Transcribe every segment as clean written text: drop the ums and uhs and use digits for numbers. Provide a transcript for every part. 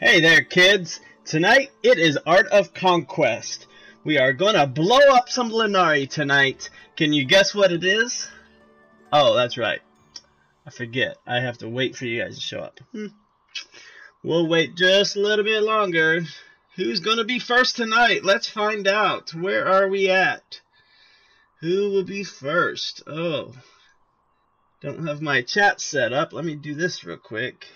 Hey there, kids! Tonight it is Art of Conquest. We are gonna blow up some Lenari tonight. Can you guess what it is? Oh, that's right. I forget. I have to wait for you guys to show up. We'll wait just a little bit longer. Who's gonna be first tonight? Let's find out. Where are we at? Who will be first? Oh, don't have my chat set up. Let me do this real quick.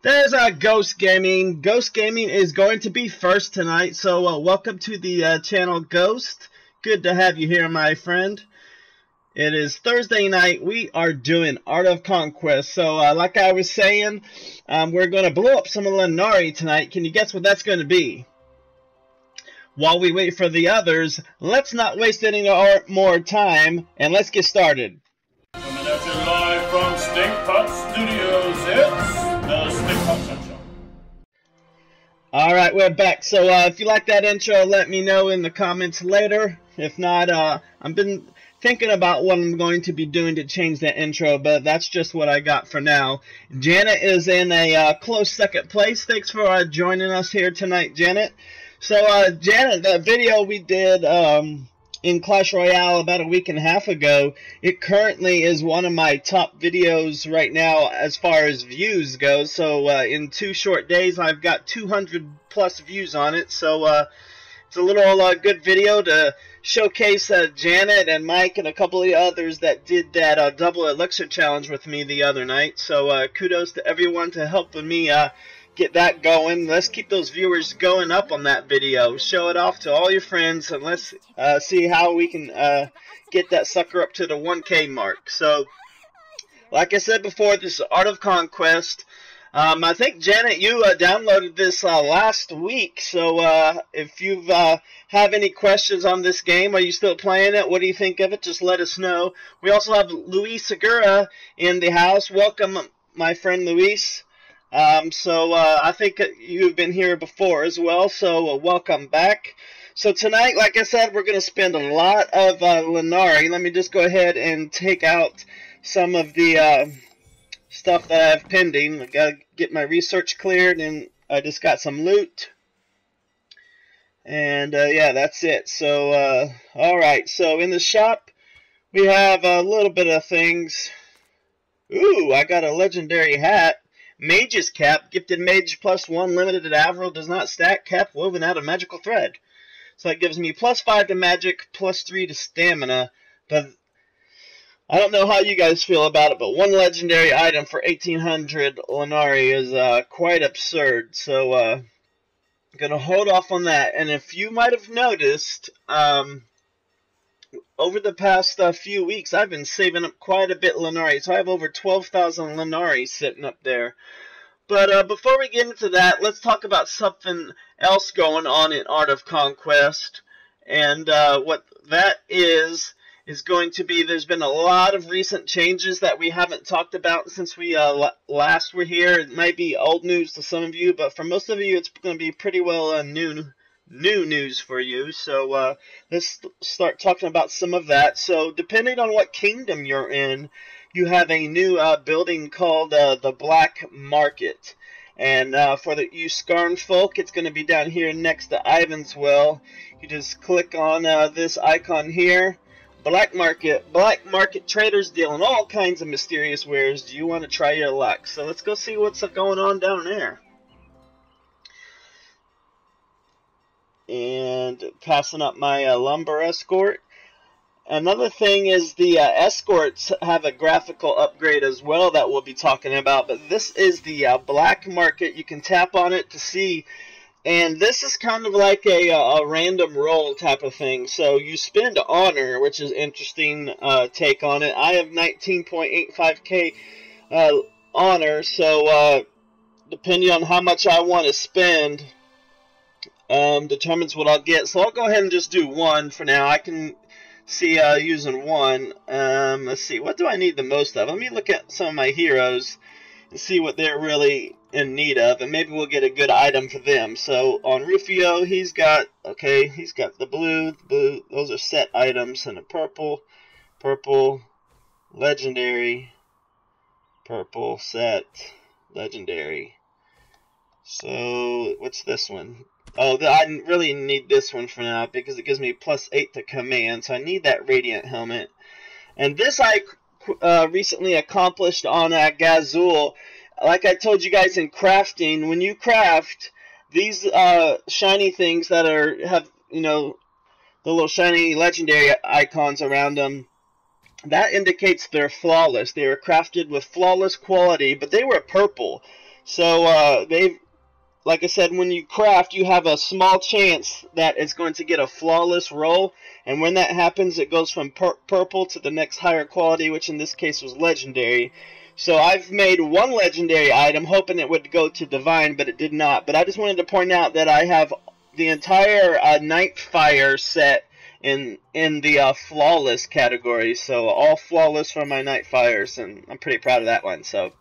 There's Ghost Gaming. Ghost Gaming is going to be first tonight, so welcome to the channel, Ghost. Good to have you here, my friend. It is Thursday night. We are doing Art of Conquest. So, like I was saying, we're going to blow up some Lenari tonight. Can you guess what that's going to be? While we wait for the others, let's not waste any more time, and let's get started. Coming at you live from Stinkpot Studios, it's the Stinkpot Show. Alright, we're back. So if you like that intro, let me know in the comments later. If not, I've been thinking about what I'm going to be doing to change that intro, but that's just what I got for now. Janet is in a close second place. Thanks for joining us here tonight, Janet. So, Janet, that video we did in Clash Royale about a week and a half ago, it currently is one of my top videos right now as far as views go. So in 2 short days I've got 200 plus views on it. So it's a little good video to showcase Janet and Mike and a couple of others that did that double elixir challenge with me the other night. So kudos to everyone to helping me get that going. Let's keep those viewers going up on that video. Show it off to all your friends, and let's see how we can get that sucker up to the 1K mark. So, like I said before, this is Art of Conquest. I think, Janet, you downloaded this last week. So, if you have any questions on this game, are you still playing it? What do you think of it? Just let us know. We also have Luis Segura in the house. Welcome, my friend Luis. I think you've been here before as well, so welcome back. So tonight, like I said, we're going to spend a lot of Lenari. Let me just go ahead and take out some of the stuff that I have pending. I got to get my research cleared, and I just got some loot. And yeah, that's it. So, alright, so in the shop, we have a little bit of things. Ooh, I got a legendary hat. Mage's Cap, gifted mage +1, limited at Avril, does not stack, cap woven out of magical thread. So that gives me +5 to magic, +3 to stamina. But I don't know how you guys feel about it, but one legendary item for 1800 Lenari is quite absurd. So I'm going to hold off on that. And if you might have noticed, over the past few weeks, I've been saving up quite a bit Lenari. So I have over 12,000 Lenari sitting up there. But before we get into that, let's talk about something else going on in Art of Conquest. And what that is going to be, there's been a lot of recent changes that we haven't talked about since we last were here. It might be old news to some of you, but for most of you, it's going to be pretty well new news for you. So let's start talking about some of that. So depending on what kingdom you're in, you have a new building called the Black Market. And for you Skarn folk, it's going to be down here next to Ivanswell. You just click on this icon here. Black Market. Black Market traders dealing all kinds of mysterious wares. Do you want to try your luck? So let's go see what's going on down there. And passing up my lumber escort. Another thing is the escorts have a graphical upgrade as well that we'll be talking about. But this is the Black Market. You can tap on it to see. And this is kind of like a random roll type of thing. So you spend honor, which is interesting take on it. I have 19.85k honor. So depending on how much I want to spend, determines what I'll get. So I'll go ahead and just do 1 for now. I can see using 1. Let's see, what do I need the most of? Let me look at some of my heroes and see what they're really in need of, and maybe we'll get a good item for them. So on Rufio, he's got the blue, those are set items, and a purple, legendary, purple, set, legendary. So, what's this one? Oh, I really need this one for now because it gives me +8 to command, so I need that Radiant Helmet. And this I recently accomplished on Gazul. Like I told you guys in crafting, when you craft these shiny things that have, you know, the little shiny legendary icons around them, that indicates they're flawless. They were crafted with flawless quality, but they were purple. So like I said, when you craft, you have a small chance that it's going to get a flawless roll, and when that happens, it goes from purple to the next higher quality, which in this case was legendary. So I've made one legendary item, hoping it would go to divine, but it did not. But I just wanted to point out that I have the entire Nightfire set in the flawless category, so all flawless for my Nightfires, and I'm pretty proud of that one. So.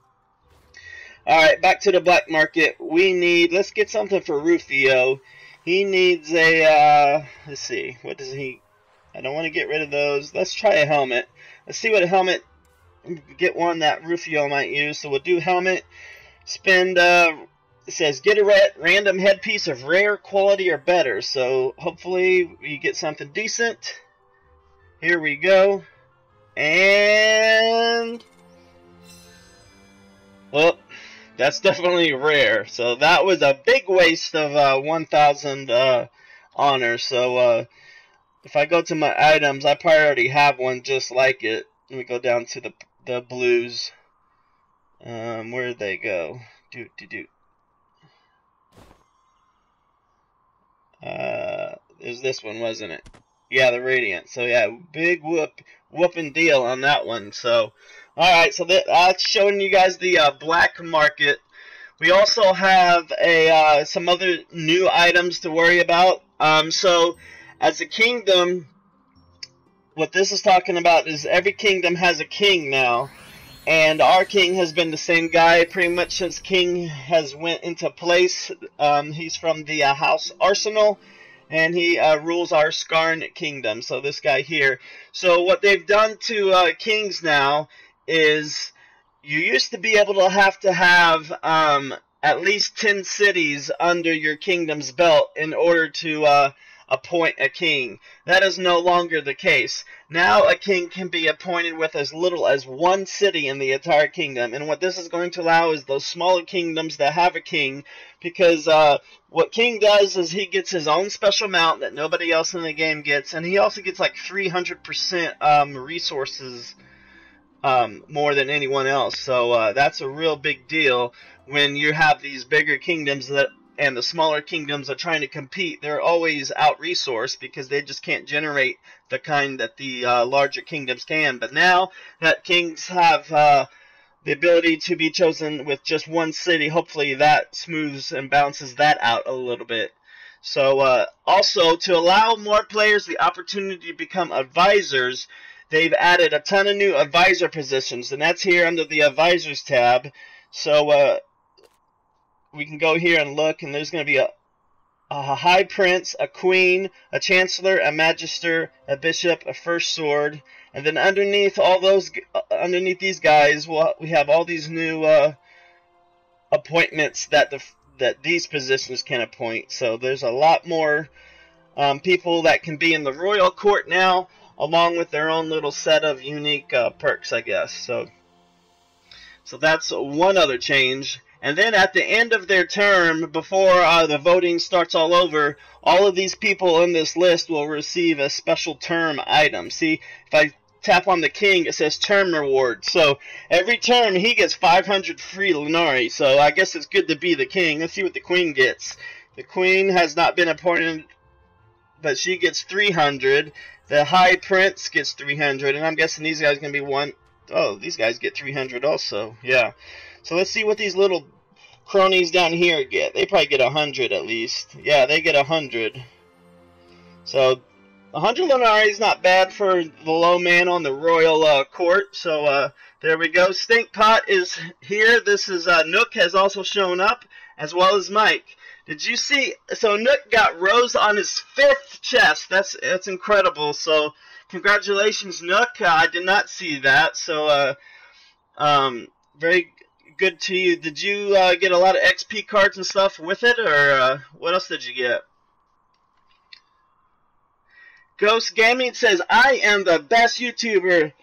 Alright, back to the black market. Let's get something for Rufio. He needs a, let's see, what does he, I don't want to get rid of those. Let's try a helmet. Let's see what a helmet, get one that Rufio might use. So we'll do helmet, spend, it says get a random headpiece of rare quality or better. So hopefully we get something decent. Here we go. And, well, that's definitely rare. So that was a big waste of 1,000 honor. So if I go to my items, I probably already have one just like it. Let me go down to the blues. Where did they go? There's this one, wasn't it? Yeah, the Radiant. So yeah, big whooping deal on that one. So. Alright, so that's showing you guys the black market. We also have some other new items to worry about. So, as a kingdom, what this is talking about is every kingdom has a king now. And our king has been the same guy pretty much since king has went into place. He's from the House Arsenal. And he rules our Skarn kingdom. So this guy here. So what they've done to kings now is you used to be able to have at least 10 cities under your kingdom's belt in order to appoint a king. That is no longer the case. Now a king can be appointed with as little as 1 city in the entire kingdom. And what this is going to allow is those smaller kingdoms that have a king, because what king does is he gets his own special mount that nobody else in the game gets, and he also gets like 300% resources more than anyone else. So that's a real big deal when you have these bigger kingdoms and the smaller kingdoms are trying to compete. They're always out-resourced because they just can't generate the kind that the larger kingdoms can. But now that kings have the ability to be chosen with just 1 city, hopefully that smooths and balances that out a little bit. So also, to allow more players the opportunity to become advisors, they've added a ton of new advisor positions, and that's here under the advisors tab. So we can go here and look, and there's going to be a high prince, a queen, a chancellor, a magister, a bishop, a first sword, and then underneath all those, underneath these guys, we have all these new appointments that these positions can appoint. So there's a lot more people that can be in the royal court now, along with their own little set of unique perks, I guess. So that's one other change. And then at the end of their term, before the voting starts all over, all of these people in this list will receive a special term item. See, if I tap on the king, it says term reward. So every term he gets 500 free Lunari. So I guess it's good to be the king. Let's see what the queen gets. The queen has not been appointed, but she gets 300. The high prince gets 300, and I'm guessing these guys are going to be one. Oh, these guys get 300 also. Yeah. So let's see what these little cronies down here get. They probably get 100 at least. Yeah, they get 100. So 100 Lunari is not bad for the low man on the royal court. So there we go. Stinkpot is here. This is Nook has also shown up, as well as Mike. Did you see? So Nook got Rose on his 5th chest. That's incredible. So congratulations, Nook. I did not see that. So very good to you. Did you get a lot of XP cards and stuff with it, or what else did you get? Ghost Gaming says, I am the best YouTuber.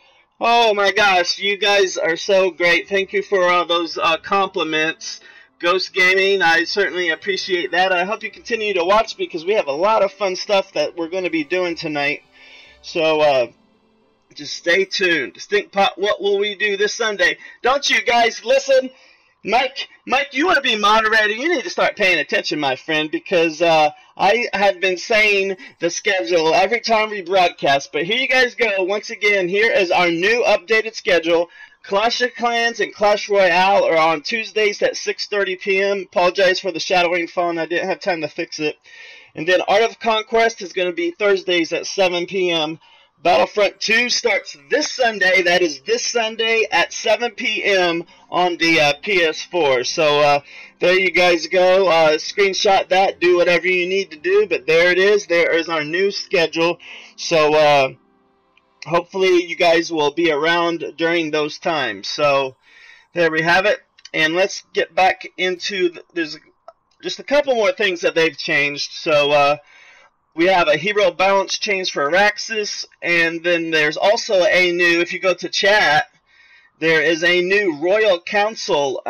Oh my gosh, you guys are so great. Thank you for all those compliments. Ghost Gaming, I certainly appreciate that. I hope you continue to watch because we have a lot of fun stuff that we're going to be doing tonight. So, just stay tuned. Stinkpot, what will we do this Sunday? Don't you guys listen? Mike, you want to be moderator? You need to start paying attention, my friend, because I have been saying the schedule every time we broadcast. But here you guys go. Once again, here is our new updated schedule. Clash of Clans and Clash Royale are on Tuesdays at 6:30 p.m. Apologize for the shadowing phone. I didn't have time to fix it. And then Art of Conquest is going to be Thursdays at 7 p.m. Battlefront 2 starts this Sunday. That is this Sunday at 7 p.m. on the PS4. So there you guys go. Screenshot that. Do whatever you need to do. But there it is. There is our new schedule. So hopefully you guys will be around during those times. So there we have it. And let's get back into there's just a couple more things that they've changed. So we have a hero balance change for Araxis, and then there's also a new, if you go to chat, there is a new Royal Council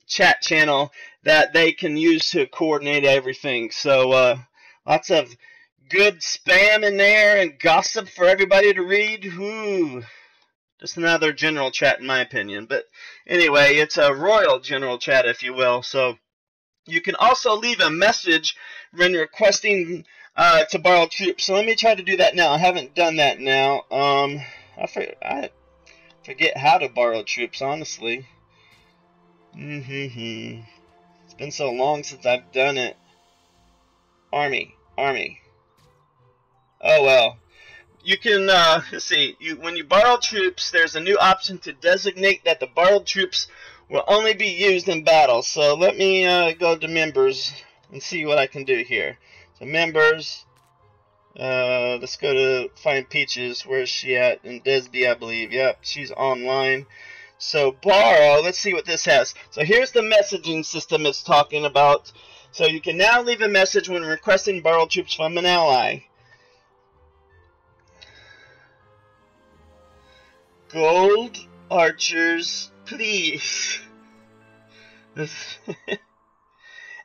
chat channel that they can use to coordinate everything. So lots of good spam in there and gossip for everybody to read. Ooh, just another general chat in my opinion. But anyway, it's a royal general chat, if you will. So you can also leave a message when requesting to borrow troops. So let me try to do that now. I haven't done that now. I forget how to borrow troops, honestly. It's been so long since I've done it. Army. Oh well. You can let's see. When you borrow troops, there's a new option to designate that the borrowed troops will only be used in battle. So let me go to members and see what I can do here. So members, let's go to find Peaches. Where's she at? In Desby, I believe. Yep, she's online. So borrow, let's see what this has. So here's the messaging system it's talking about. So you can now leave a message when requesting borrowed troops from an ally. Gold archers, please.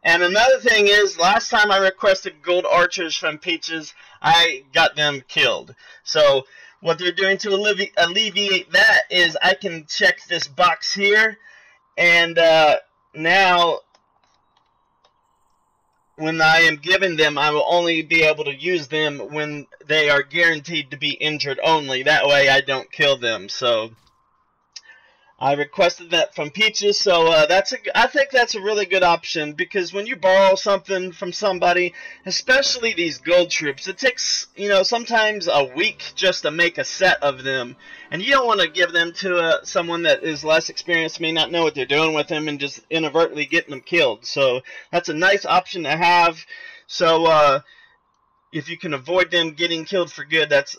And another thing is, last time I requested gold archers from Peaches, I got them killed. So what they're doing to alleviate that is I can check this box here, and now when I am giving them, I will only be able to use them when they are guaranteed to be injured only. That way I don't kill them. So I requested that from Peaches, so I think that's a really good option, because when you borrow something from somebody, especially these gold troops, it takes, sometimes a week just to make a set of them, and you don't want to give them to someone that is less experienced, may not know what they're doing with them, and just inadvertently getting them killed. So that's a nice option to have. So if you can avoid them getting killed for good, that's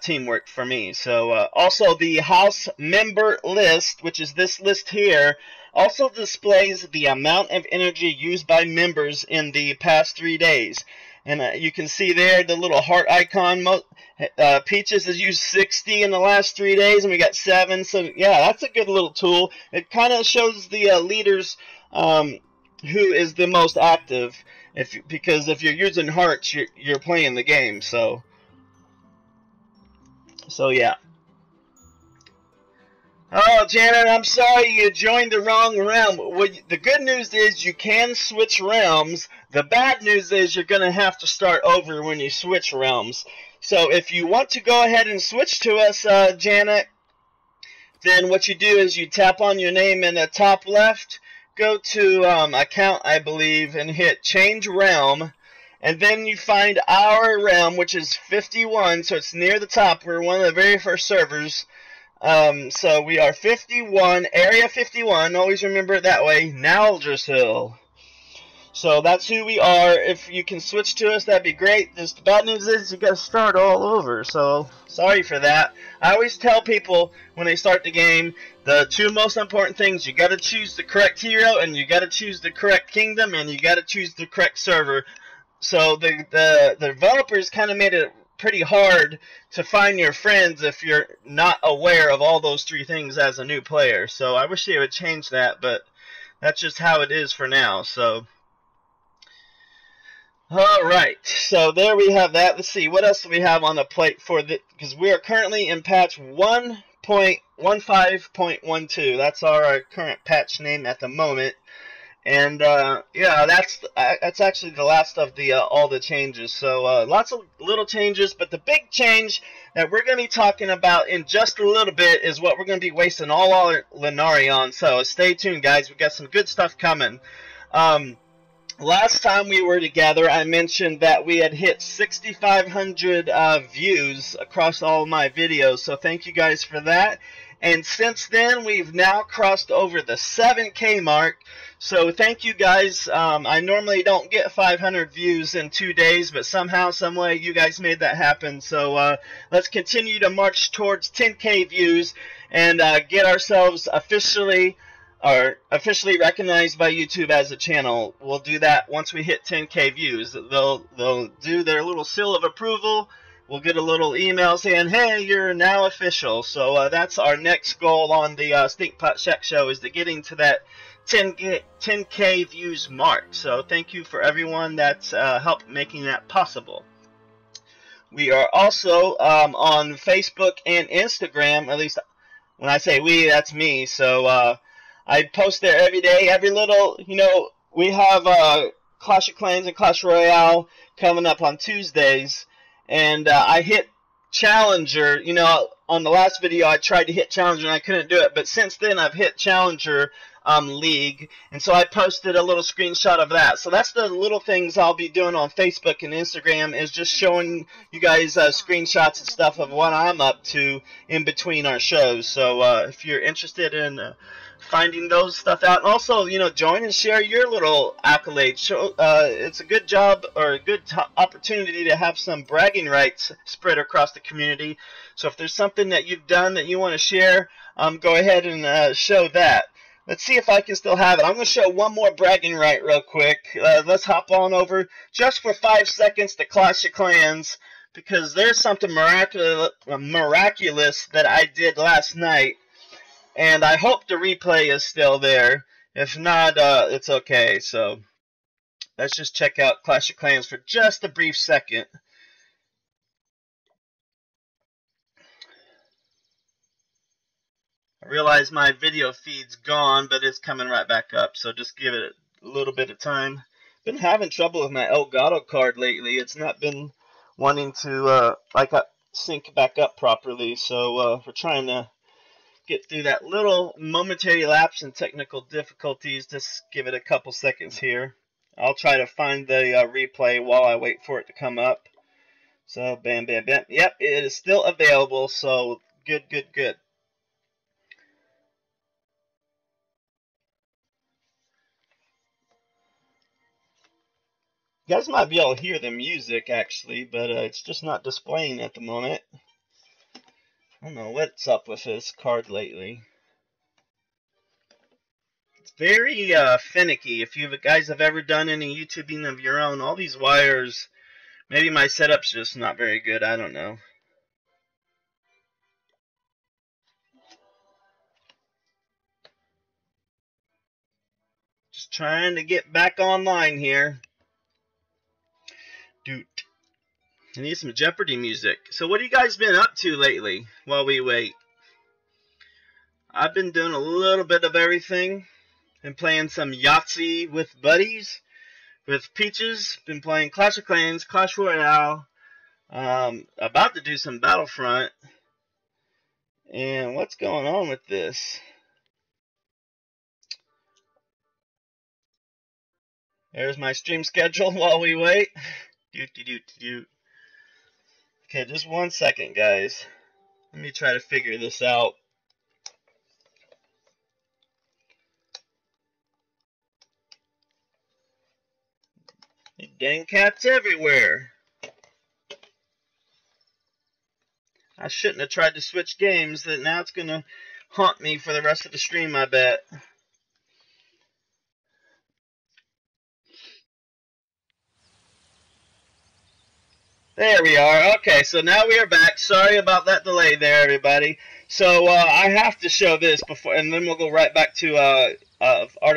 teamwork for me. So also the house member list, which is this list here, also displays the amount of energy used by members in the past 3 days. And you can see there the little heart icon. Peaches has used 60 in the last 3 days, and we got 7. So yeah, that's a good little tool. It kind of shows the leaders who is the most active. Because if you're using hearts, you're playing the game. So yeah. Oh, Janet, I'm sorry you joined the wrong realm. Well, the good news is you can switch realms. The bad news is you're going to have to start over when you switch realms. So if you want to go ahead and switch to us, Janet, then what you do is you tap on your name in the top left, go to account, I believe, and hit change realm. And then you find our realm, which is 51, so it's near the top. We're one of the very first servers. So we are 51, area 51. Always remember it that way. Nalgershill. So that's who we are. If you can switch to us, that'd be great. Just the bad news is you gotta start all over. So sorry for that. I always tell people when they start the game, the two most important things: you gotta choose the correct hero, and you gotta choose the correct kingdom, and you gotta choose the correct server. So the developers kind of made it pretty hard to find your friends if you're not aware of all those three things as a new player. So I wish they would change that, but that's just how it is for now. So alright, so there we have that. Let's see, what else do we have on the plate for the, because we are currently in patch 1.15.12. That's our current patch name at the moment. And yeah, that's actually the last of the all the changes. So lots of little changes, but the big change that we're going to be talking about in just a little bit is what we're going to be wasting all our Lenari on. So stay tuned, guys. We got some good stuff coming. Last time we were together, I mentioned that we had hit 6,500 views across all my videos, so thank you guys for that. And since then, we've now crossed over the 7K mark, so thank you guys. I normally don't get 500 views in 2 days, but somehow, someway, you guys made that happen. So let's continue to march towards 10K views and get ourselves officially recognized by YouTube as a channel. We'll do that once we hit 10K views. They'll do their little seal of approval. We'll get a little email saying, hey, you're now official. So that's our next goal on the Stinkpot Shack Show, is to getting to that 10K views mark. So thank you for everyone that's helped making that possible. We are also on Facebook and Instagram. At least when I say we, that's me. So I post there every day, every little, we have Clash of Clans and Clash Royale coming up on Tuesdays, and I hit Challenger. On the last video I tried to hit Challenger and I couldn't do it, but since then I've hit Challenger League, and so I posted a little screenshot of that. So that's the little things I'll be doing on Facebook and Instagram, is just showing you guys screenshots and stuff of what I'm up to in between our shows. So if you're interested in finding those stuff out, and also join and share your little accolades. It's a good job, or a good opportunity to have some bragging rights spread across the community. So if there's something that you've done that you want to share, go ahead and show that. Let's see if I can still have it. I'm going to show one more bragging right real quick. Let's hop on over just for 5 seconds to Clash of Clans, because there's something miraculous that I did last night. And I hope the replay is still there. If not, it's okay. So let's just check out Clash of Clans for just a brief second. I realize my video feed's gone, but it's coming right back up. So just give it a little bit of time. Been having trouble with my Elgato card lately. It's not been wanting to sync back up properly. So we're trying to get through that little momentary lapse in technical difficulties. Just give it a couple seconds here. I'll try to find the replay while I wait for it to come up. So bam, bam, bam. Yep, it is still available. So good, good, good. You guys might be able to hear the music actually, but it's just not displaying at the moment. I don't know what's up with this card lately. It's very finicky. If you guys have ever done any YouTubing of your own, all these wires, maybe my setup's just not very good. I don't know. Just trying to get back online here. Doot. I need some Jeopardy music. So what have you guys been up to lately while we wait? I've been doing a little bit of everything. Been playing some Yahtzee with buddies, with Peaches. Been playing Clash of Clans, Clash Royale. About to do some Battlefront. And what's going on with this? There's my stream schedule while we wait. Okay, just 1 second, guys. Let me try to figure this out. Dang cats everywhere. I shouldn't have tried to switch games. That now it's gonna haunt me for the rest of the stream, I bet. There we are. Okay, so now we are back. Sorry about that delay there, everybody. So I have to show this before, and then we'll go right back to Art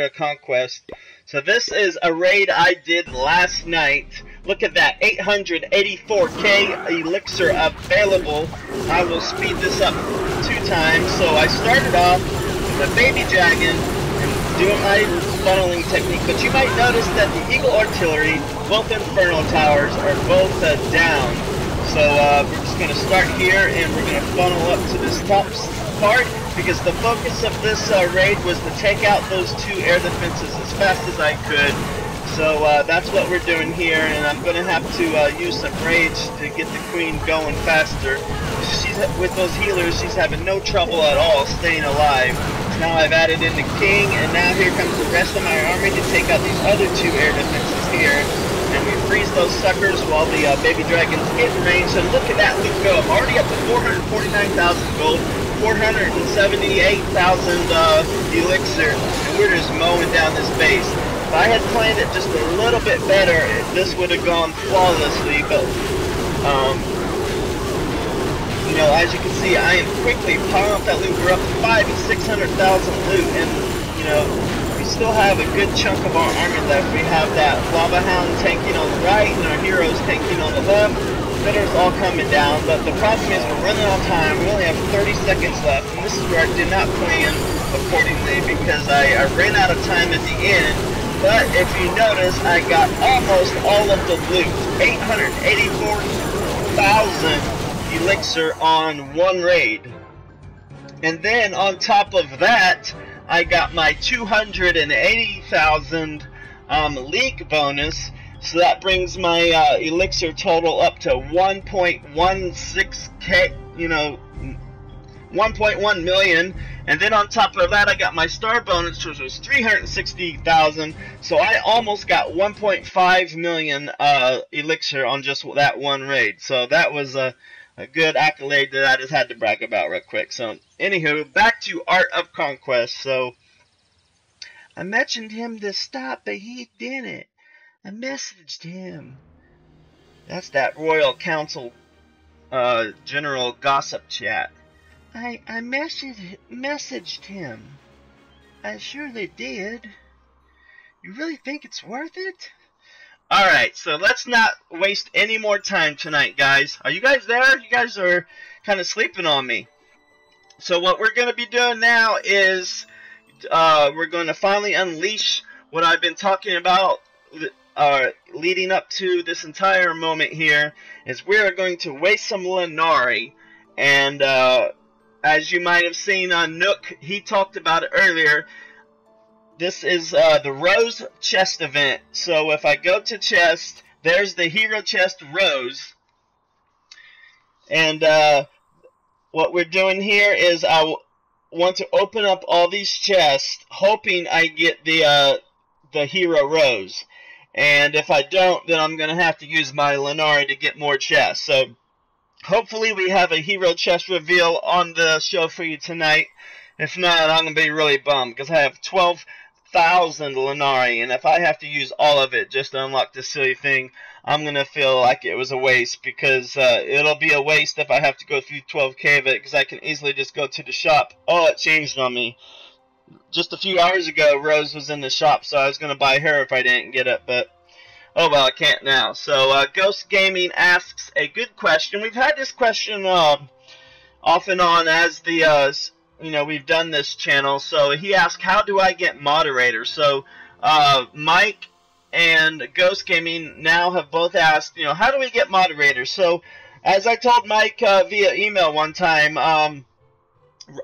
of Conquest. So this is a raid I did last night. Look at that, 884k elixir available. I will speed this up 2 times. So I started off with a baby dragon and doing my funneling technique, but you might notice that the Eagle Artillery, both Inferno Towers, are both down. So we're just going to start here and we're going to funnel up to this top part, because the focus of this raid was to take out those 2 air defenses as fast as I could. So that's what we're doing here, and I'm going to have to use some rage to get the queen going faster. She's, with those healers, she's having no trouble at all staying alive. Now I've added in the king, and now here comes the rest of my army to take out these other 2 air defenses here. And we freeze those suckers while the baby dragons get in range. And look at that loot go. I'm already up to 449,000 gold, 478,000 elixir, and we're just mowing down this base. If I had planned it just a little bit better, this would have gone flawlessly, but you know, as you can see, I am quickly piling up that loot. We're up to 500,000 and 600,000 loot, and you know, we still have a good chunk of our army left. We have that Lava Hound tanking on the right, and our heroes tanking on the left. Spitters all coming down, but the problem is we're running out of time. We only have 30 seconds left, and this is where I did not plan accordingly, because I ran out of time at the end. But if you notice, I got almost all of the loot, 884,000 elixir on 1 raid. And then on top of that, I got my 280,000 league bonus, so that brings my elixir total up to 1.16k, you know, 1.1 million. And then on top of that, I got my star bonus, which was 360,000. So I almost got 1.5 million elixir on just that 1 raid. So that was a good accolade that I just had to brag about real quick. So anywho, back to Art of Conquest. So I mentioned him to stop, but he didn't. I messaged him. That's that Royal Council General Gossip Chat. I messaged him. I surely did. You really think it's worth it? Alright, so let's not waste any more time tonight, guys. Are you guys there? You guys are kind of sleeping on me. So what we're going to be doing now is we're going to finally unleash what I've been talking about leading up to this entire moment here, is we're going to waste some Lenari. And as you might have seen on Nook, he talked about it earlier. This is the Rose chest event. So if I go to chest, there's the hero chest Rose. And what we're doing here is I want to open up all these chests, hoping I get the hero Rose. And if I don't, then I'm going to have to use my Lenari to get more chests. So hopefully we have a hero chest reveal on the show for you tonight. If not, I'm going to be really bummed, because I have 12,000 Lenari, and if I have to use all of it just to unlock this silly thing, I'm going to feel like it was a waste, because it'll be a waste if I have to go through 12k of it, because I can easily just go to the shop. Oh, it changed on me. Just a few hours ago, Rose was in the shop, so I was going to buy her if I didn't get it, but oh well, I can't now. So, Ghost Gaming asks a good question. We've had this question off and on as the, you know, we've done this channel. So he asked, how do I get moderators? So, Mike and Ghost Gaming now have both asked, you know, how do we get moderators? So, as I told Mike via email one time,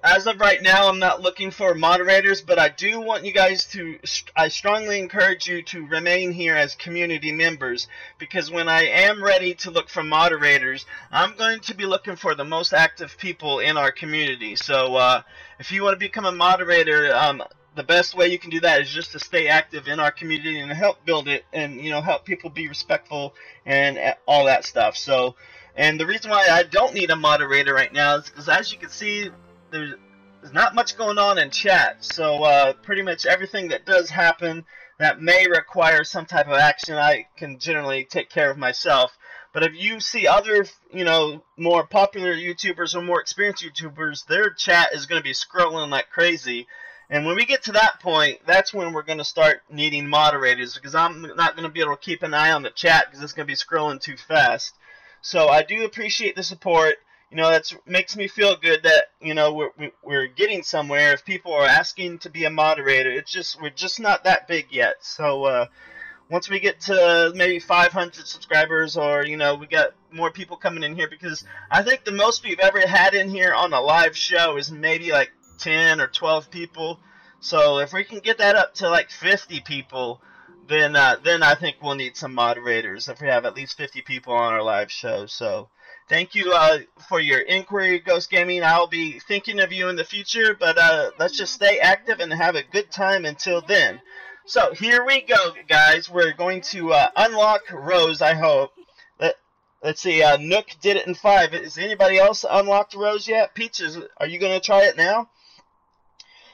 as of right now, I'm not looking for moderators, but I do want you guys to, I strongly encourage you to remain here as community members, because when I am ready to look for moderators, I'm going to be looking for the most active people in our community. So if you want to become a moderator, the best way you can do that is just to stay active in our community and help build it, and help people be respectful and all that stuff. So, and the reason why I don't need a moderator right now is because, as you can see, there's not much going on in chat. So pretty much everything that does happen that may require some type of action, I can generally take care of myself. But if you see other, more popular YouTubers or more experienced YouTubers, their chat is going to be scrolling like crazy. And when we get to that point, that's when we're going to start needing moderators, because I'm not going to be able to keep an eye on the chat because it's going to be scrolling too fast. So I do appreciate the support. That makes me feel good that, we're getting somewhere. If people are asking to be a moderator, we're just not that big yet. So once we get to maybe 500 subscribers, or we got more people coming in here, because I think the most we've ever had in here on a live show is maybe like 10 or 12 people. So if we can get that up to like 50 people, then I think we'll need some moderators if we have at least 50 people on our live show. So thank you for your inquiry, Ghost Gaming. I'll be thinking of you in the future, but let's just stay active and have a good time until then. So here we go, guys. We're going to unlock Rose, I hope. Let's see, Nook did it in 5. Is anybody else unlocked Rose yet? Peaches, are you going to try it now?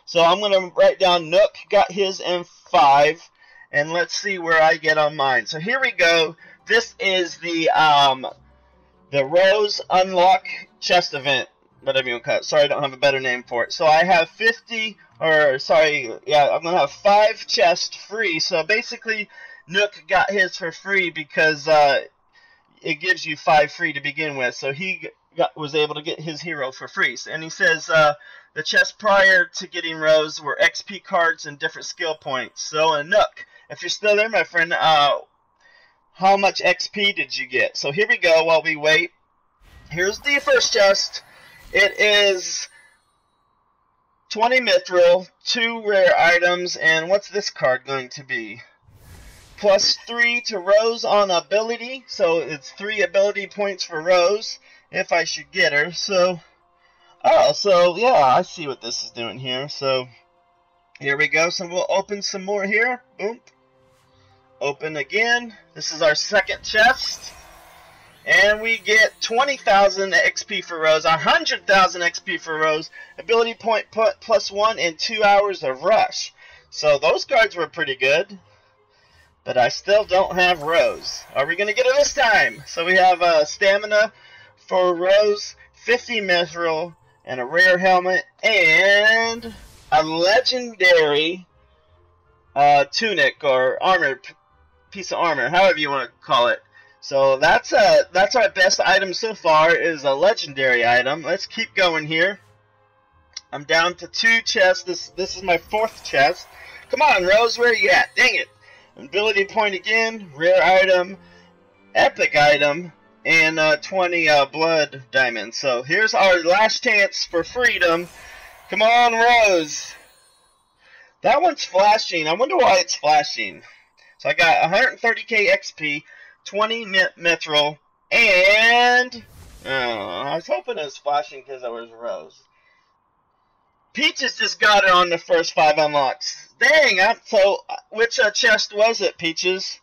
So I'm going to write down Nook got his in 5, and let's see where I get on mine. So here we go. This is the Rose Unlock Chest event, whatever you want to call it. Sorry, I don't have a better name for it. So I have 50, or sorry, yeah, I'm going to have 5 chests free. So basically, Nook got his for free because it gives you 5 free to begin with. So he was able to get his hero for free. And he says the chests prior to getting Rose were XP cards and different skill points. So Nook, if you're still there, my friend, how much XP did you get? So here we go while we wait. Here's the first chest. It is 20 mithril, 2 rare items, and what's this card going to be? +3 to Rose on ability, so it's 3 ability points for Rose, if I should get her. So, so yeah, I see what this is doing here. So, here we go. So we'll open some more here. Boom. Open again. This is our second chest. And we get 20,000 XP for Rose, 100,000 XP for Rose, ability point +1, and 2 hours of rush. So those cards were pretty good. But I still don't have Rose. Are we going to get her this time? So we have stamina for Rose, 50 mithril, and a rare helmet, and a legendary tunic or armor, piece of armor, however you want to call it. So that's our best item so far, is a legendary item. Let's keep going here. I'm down to 2 chests. This is my 4th chest. Come on, Rose, where are you at? Dang it. Ability point again, rare item, epic item, and 20 blood diamonds. So here's our last chance for freedom. Come on, Rose. That one's flashing. I wonder why it's flashing. So I got 130k XP, 20 mithril, and I was hoping it was flashing because I was Rose. Peaches just got it on the first 5 unlocks. Dang, so which chest was it, Peaches?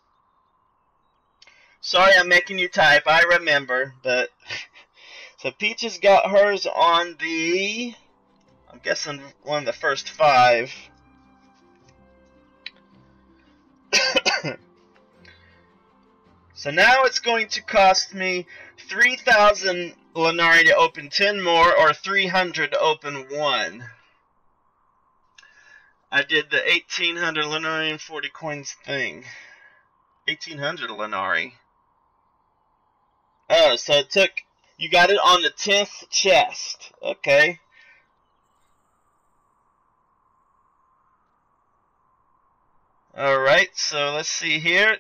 Sorry, I'm making you type. I remember, but so Peaches got hers on the, I'm guessing, one of the first 5. So now it's going to cost me 3,000 Lenari to open 10 more, or 300 to open 1. I did the 1,800 Lenari and 40 coins thing. 1,800 Lenari. Oh, so it took, you got it on the 10th chest. Okay. Alright, so let's see here.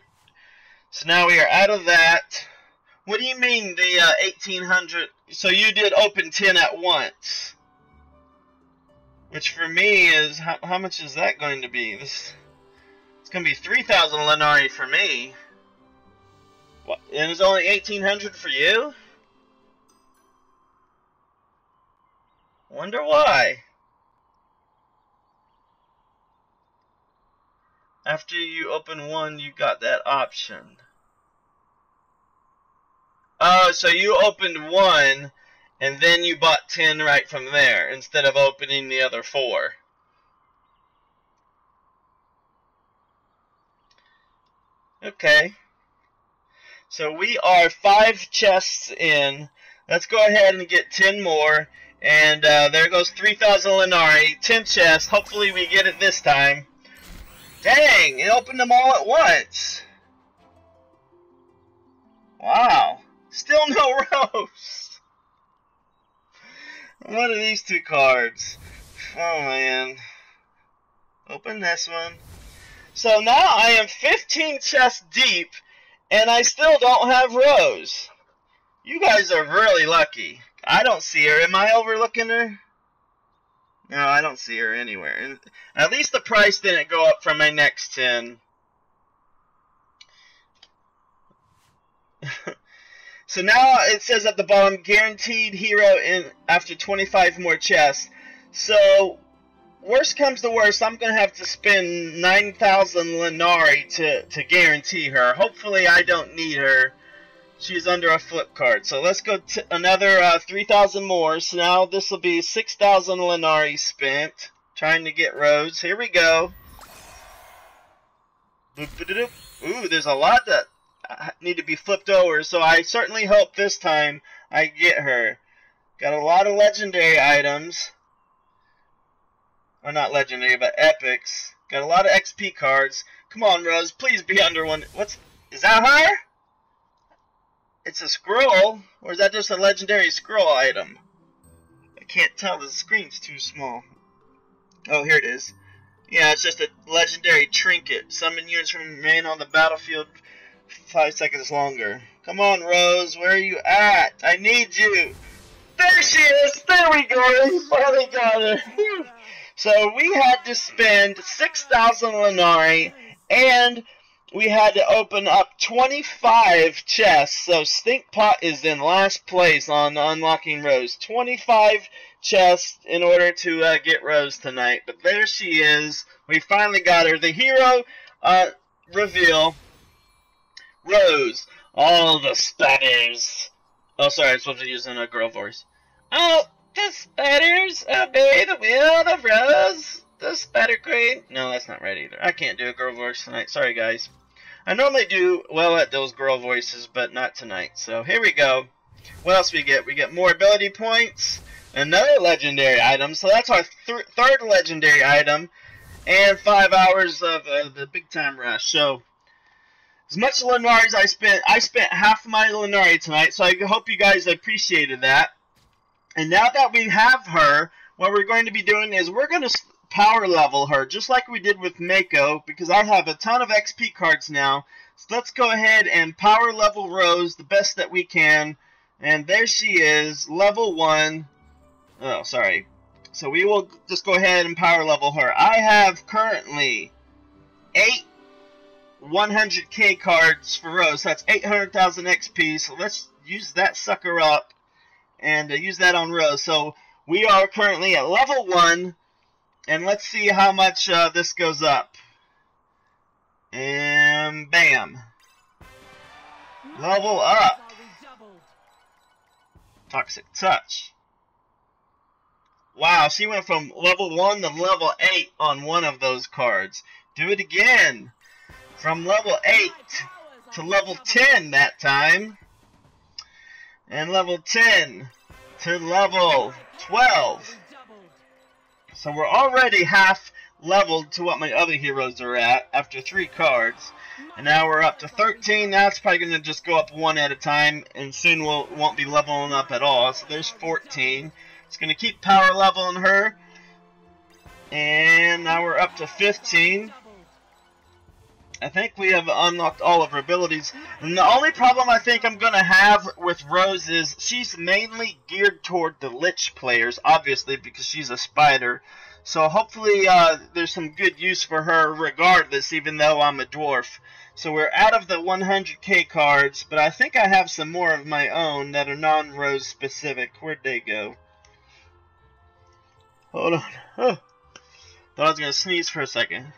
So now we are out of that. What do you mean the 1,800? So you did open 10 at once. Which for me is, how much is that going to be? It's going to be 3,000 Lenari for me. What, and it's only 1,800 for you? Wonder why. After you open one, you got that option. Oh, so you opened one, and then you bought 10 right from there, instead of opening the other 4. Okay. So we are 5 chests in. Let's go ahead and get 10 more. And there goes 3,000 Lenari. 10 chests. Hopefully we get it this time. Dang, it opened them all at once. Wow. Still no rose. What are these 2 cards? Oh man. Open this one. So now I am 15 chests deep, and I still don't have Rose. You guys are really lucky. I don't see her. Am I overlooking her? No, I don't see her anywhere. And at least the price didn't go up for my next 10. So now it says at the bottom, guaranteed hero in after 25 more chests. So worst comes to worst, I'm going to have to spend 9,000 Lenari to guarantee her. Hopefully I don't need her. She's under a flip card. So let's go to another 3,000 more. So now this will be 6,000 Lenari spent trying to get Rose. Here we go. Ooh, there's a lot that need to be flipped over. So I certainly hope this time I get her. Got a lot of legendary items. Or not legendary, but epics. Got a lot of XP cards. Come on, Rose. Please be under one. Is that her? It's a scroll? Or is that just a legendary scroll item? I can't tell. The screen's too small. Oh, here it is. Yeah, it's just a legendary trinket. Summon units remain on the battlefield 5 seconds longer. Come on, Rose. Where are you at? I need you. There she is. There we go. We finally got her. So we had to spend 6,000 Lenari, and we had to open up 25 chests. So Stinkpot is in last place on unlocking Rose. 25 chests in order to get Rose tonight. But there she is. We finally got her. The hero reveal. Rose. All the spatters. Oh, sorry. I'm supposed to use in a girl voice. Oh, the spatters obey the will of Rose, the spatter queen. No, that's not right either. I can't do a girl voice tonight. Sorry, guys. I normally do well at those girl voices, but not tonight. So here we go. What else we get? We get more ability points, another legendary item. So that's our third legendary item, and 5 hours of the big time rush. So as much Lenari as I spent half my Lenari tonight. So I hope you guys appreciated that. And now that we have her, what we're going to be doing is we're going to power level her, just like we did with Mako, because I have a ton of XP cards now. So let's go ahead and power level Rose the best that we can. And there she is, level 1. Oh, sorry. So we will just go ahead and power level her. I have currently 8 100k cards for Rose. So that's 800,000 XP. So let's use that sucker up and use that on Rose. So we are currently at level 1, and let's see how much this goes up. And bam. Level up. Toxic Touch. Wow, she went from level 1 to level 8 on one of those cards. Do it again. From level 8 to level 10 that time. And level 10 to level 12. So we're already half leveled to what my other heroes are at after 3 cards. And now we're up to 13. Now it's probably going to just go up 1 at a time. And soon we won't be leveling up at all. So there's 14. It's going to keep power leveling her. And now we're up to 15. I think we have unlocked all of her abilities. And the only problem I think I'm going to have with Rose is she's mainly geared toward the Lich players, obviously, because she's a spider. So hopefully there's some good use for her regardless, even though I'm a dwarf. So we're out of the 100k cards, but I think I have some more of my own that are non-Rose specific. Where'd they go? Hold on. Oh. Thought I was going to sneeze for a second.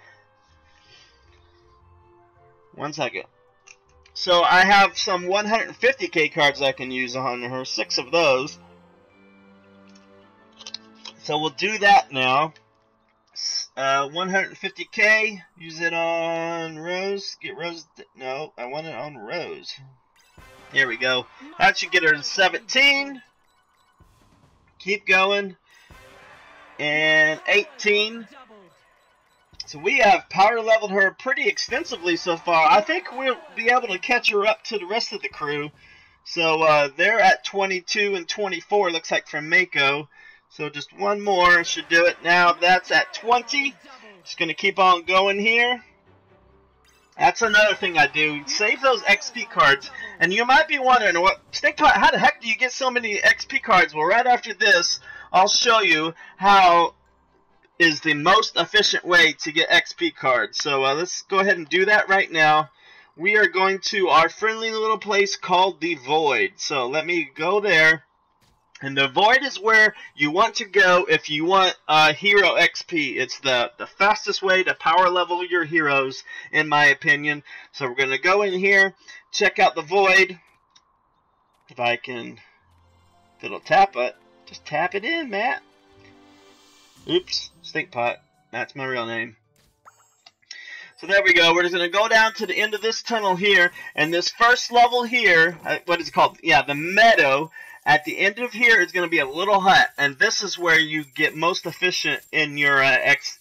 One second. So I have some 150k cards I can use on her, 6 of those. So we'll do that now. 150k, use it on Rose. Get Rose, no, I want it on Rose. Here we go. That should get her to 17. Keep going. And 18. So we have power leveled her pretty extensively so far. I think we'll be able to catch her up to the rest of the crew. So they're at 22 and 24, looks like, from Mako. So just one more should do it. Now that's at 20. Just going to keep on going here. That's another thing I do. Save those XP cards. And you might be wondering, what, Stinkpot, how the heck do you get so many XP cards? Well, right after this, I'll show you how is the most efficient way to get XP cards. So let's go ahead and do that right now. We are going to our friendly little place called the Void. So let me go there. And the Void is where you want to go if you want hero XP. It's the fastest way to power level your heroes, in my opinion. So we're going to go in here, check out the Void. If I can, if it'll tap it, just tap it in, Matt. Oops, Stinkpot. That's my real name. So there we go. We're just going to go down to the end of this tunnel here. And this first level here, what is it called? Yeah, the meadow. At the end of here is going to be a little hut. And this is where you get most efficient in your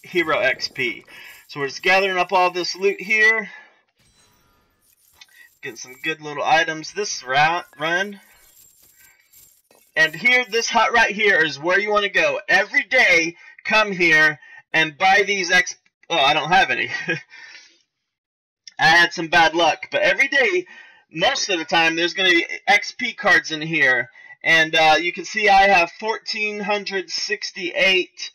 hero XP. So we're just gathering up all this loot here. Getting some good little items this run. And here, this hut right here is where you want to go. Every day, come here and buy these Oh, I don't have any. I had some bad luck. But every day, most of the time, there's going to be XP cards in here. And you can see I have 1,468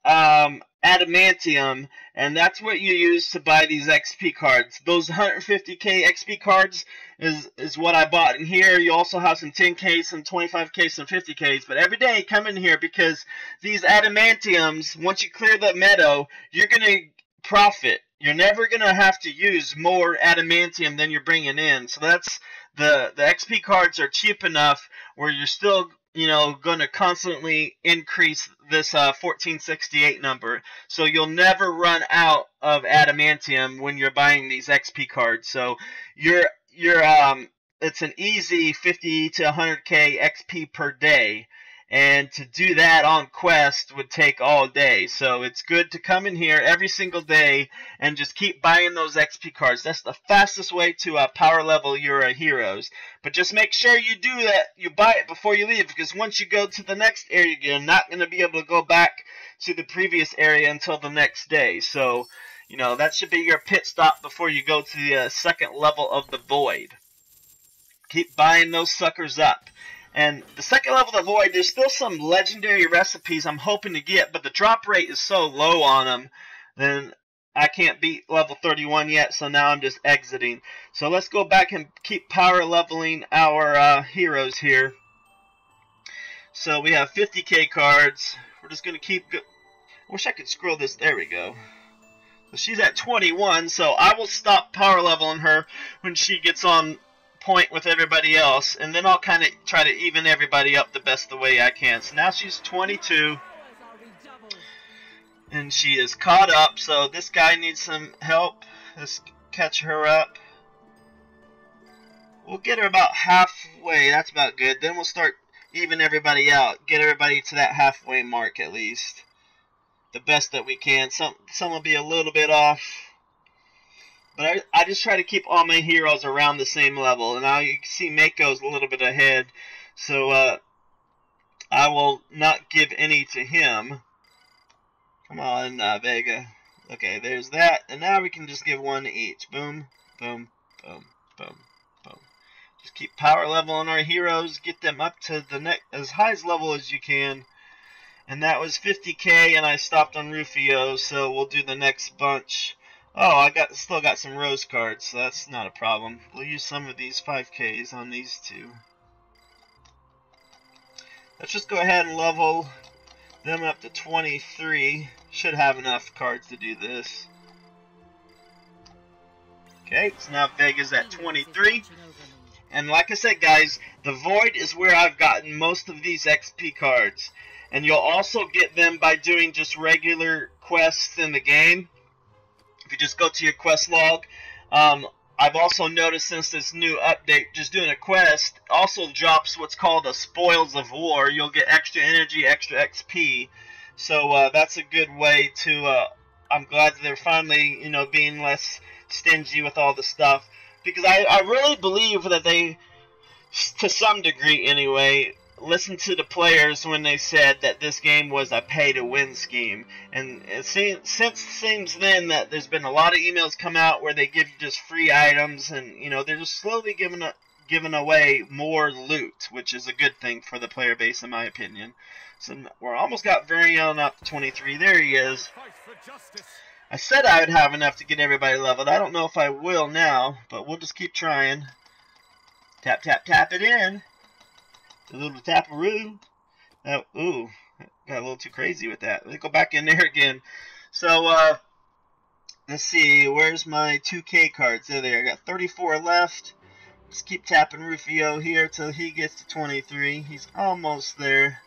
adamantium. And that's what you use to buy these XP cards. Those 150k XP cards is what I bought in here. You also have some 10k, some 25k, some 50ks. But every day, come in here because these adamantiums, once you clear the meadow, you're going to profit. You're never going to have to use more adamantium than you're bringing in. So that's the XP cards are cheap enough where you're still, you know, going to constantly increase this 1468 number. So you'll never run out of adamantium when you're buying these XP cards. So it's an easy 50 to 100k XP per day. And to do that on quest would take all day. So it's good to come in here every single day and just keep buying those XP cards. That's the fastest way to power level your heroes. But just make sure you do that. You buy it before you leave. Because once you go to the next area, you're not going to be able to go back to the previous area until the next day. So, you know, that should be your pit stop before you go to the second level of the Void. Keep buying those suckers up. And the second level of the Void, there's still some legendary recipes I'm hoping to get, but the drop rate is so low on them, then I can't beat level 31 yet, so now I'm just exiting. So let's go back and keep power leveling our heroes here. So we have 50k cards. We're just going to keep... I wish I could scroll this. There we go. So she's at 21, so I will stop power leveling her when she gets on point with everybody else, and then I'll kind of try to even everybody up the best the way I can. So now she's 22 and she is caught up, so this guy needs some help. Let's catch her up. We'll get her about halfway. That's about good. Then we'll start even everybody out, get everybody to that halfway mark at least, the best that we can. Some will be a little bit off. But I just try to keep all my heroes around the same level. And now you can see Mako's a little bit ahead. So I will not give any to him. Come on, Vega. Okay, there's that. And now we can just give one to each. Boom, boom, boom, boom, boom. Just keep power leveling our heroes. Get them up to the next, as high as level as you can. And that was 50k, and I stopped on Rufio. So we'll do the next bunch. Oh, I still got some rose cards, so that's not a problem. We'll use some of these 5Ks on these two. Let's just go ahead and level them up to 23. Should have enough cards to do this. Okay, so now Vega's at 23. And like I said, guys, the Void is where I've gotten most of these XP cards. And you'll also get them by doing just regular quests in the game. If you just go to your quest log. I've also noticed since this new update, just doing a quest also drops what's called a Spoils of War. You'll get extra energy, extra XP. So that's a good way to... I'm glad that they're finally, you know, being less stingy with all the stuff. Because I really believe that they, to some degree anyway, listened to the players when they said that this game was a pay-to-win scheme. And it seems then that there's been a lot of emails come out where they give you just free items, and you know they're just slowly giving away more loot, which is a good thing for the player base in my opinion. So we're almost got Varian up to 23. There he is. I said I would have enough to get everybody leveled. I don't know if I will now, but we'll just keep trying. Tap, tap, tap it in. A little taparoo. Ooh, got a little too crazy with that. Let's go back in there again. So, let's see. Where's my 2K cards? There they are. I got 34 left. Let's keep tapping Rufio here till he gets to 23. He's almost there.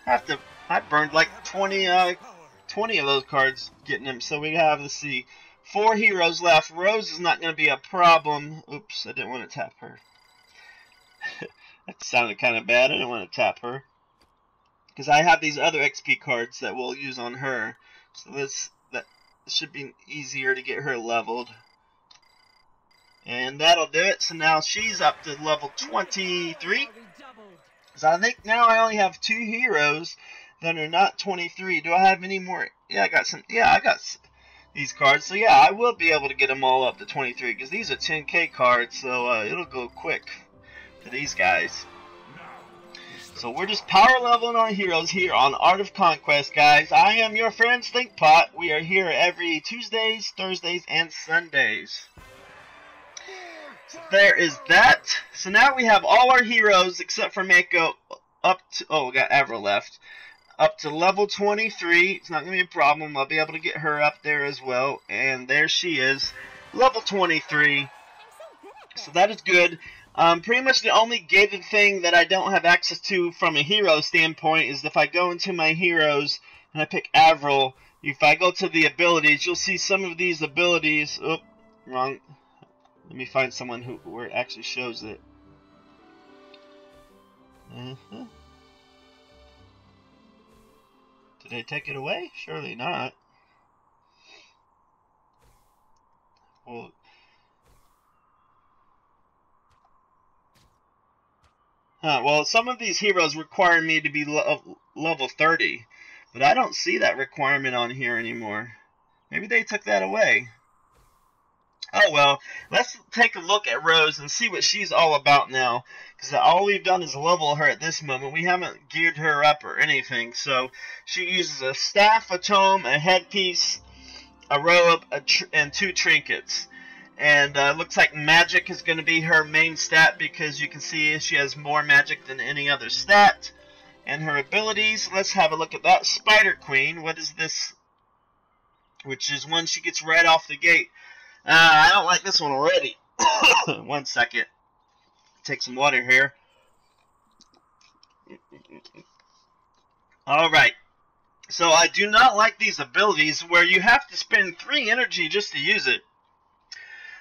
I burned like 20 of those cards getting him. So we have, let's see, 4 heroes left. Rose is not going to be a problem. Oops, I didn't want to tap her. That sounded kind of bad. I didn't want to tap her. Because I have these other XP cards that we'll use on her. So that should be easier to get her leveled. And that'll do it. So now she's up to level 23. So I think now I only have 2 heroes that are not 23. Do I have any more? Yeah, I got some. Yeah, I got these cards. So yeah, I will be able to get them all up to 23. Because these are 10K cards. So it'll go quick to these guys. So we're just power leveling our heroes here on Art of Conquest, guys. I am your friend Stinkpot. We are here every Tuesdays, Thursdays, and Sundays. So there is that. So now we have all our heroes except for Mako up to... Oh, we got Avril left. Up to level 23. It's not going to be a problem. I'll be able to get her up there as well. And there she is. Level 23. So that is good. Pretty much the only gated thing that I don't have access to from a hero standpoint is if I go into my heroes and I pick Avril, if I go to the abilities, you'll see some of these abilities. Oh, wrong. Let me find someone where it actually shows it. Did they take it away? Surely not. Well. Well, some of these heroes require me to be level 30, but I don't see that requirement on here anymore. Maybe they took that away. Oh well, let's take a look at Rose and see what she's all about now, because all we've done is level her at this moment. We haven't geared her up or anything, so she uses a staff, a tome, a headpiece, a robe, and 2 trinkets. And looks like magic is going to be her main stat because you can see she has more magic than any other stat. And her abilities, let's have a look at that. Spider Queen, what is this? Which is one she gets right off the gate. I don't like this one already. 1 second. Take some water here. Alright. So I do not like these abilities where you have to spend 3 energy just to use it.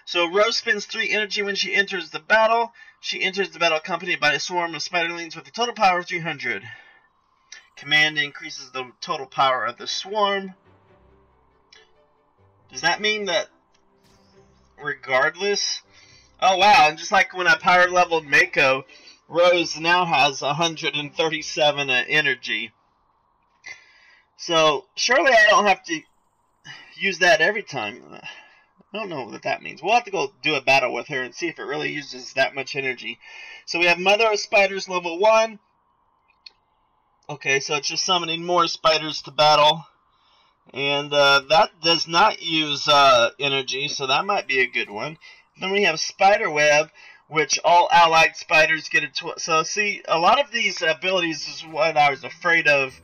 So Rose spends 3 energy when she enters the battle. She enters the battle accompanied by a swarm of spiderlings with a total power of 300. Command increases the total power of the swarm. Does that mean that regardless? Oh wow, and just like when I power leveled Mako, Rose now has 137 energy. So surely I don't have to use that every time. I don't know what that means. We'll have to go do a battle with her and see if it really uses that much energy. So we have Mother of Spiders level 1. Okay, so it's just summoning more spiders to battle. And that does not use energy, so that might be a good one. Then we have Spider Web, which all allied spiders get a... So see, a lot of these abilities is what I was afraid of.